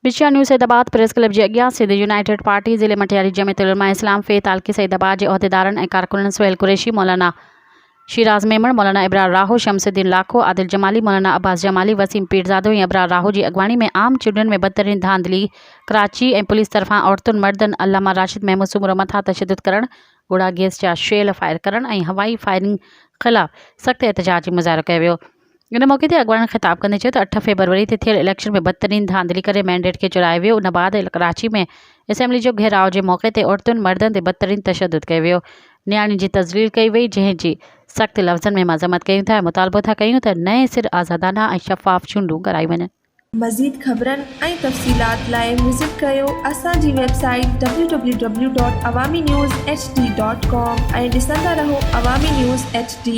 बिशिया news Saidabad press club जे अॻियां Sindh United party ज़िले मटियारी जमियतुल उलमा इस्लाम फ़े तालक़ी सैदाबाद जे उहिदेदारनि ऐं कारकुननि सुहेल कुरैशी, मौलाना शिराज मेमण, मौलाना इब्रार राहो, शमसुद्दीन लाखो, आदिल जमाली, मौलाना अब्बास जमाली, वसीम पीरज़ादो ऐं इब्रार राहो जी अॻवानी में आम चूंडनि में बदतरीन धांधली कराची ऐं पुलिस तरफ़ां औरतुनि मर्दनि अल्लामा राशिद महमूद सूमरो मथां तशद्दुद करणु, गुड़ा गैस जा शेल फायर करणु ऐं हवाई फायरिंग ख़िलाफ़ सख़्त एहतजाजी मुज़ाहिरो कयो वियो। इन मौक़े ते अॻवाननि ख़िताब कंदे चयो त 8 फरवरी ते थियल इलेक्शन में बदतरीन धांधली करे मैंडेट खे चुरायो वियो। उन बाद कराची में असेंबली जो घेराव जे मौक़े ते औरतुनि मर्दनि ते बदतरीन तशद्दुद कयो वियो। नियाणियुनि जी तज़लील कई वई, जंहिंजी सख़्त लफ़्ज़नि में मज़म्मत कयूं था ऐं मुतालबो था कयूं त नए सिर आज़ादाना ऐं शफ़ाफ़ चूंडूं कराई वञनि। मज़ीद ख़बरनि ऐं तफ़सीलात लाइ विज़िट कयो असांजी वेबसाइट www.awamiNewsHD.com ऐं ॾिसंदा रहो अवामी न्यूज़ HD।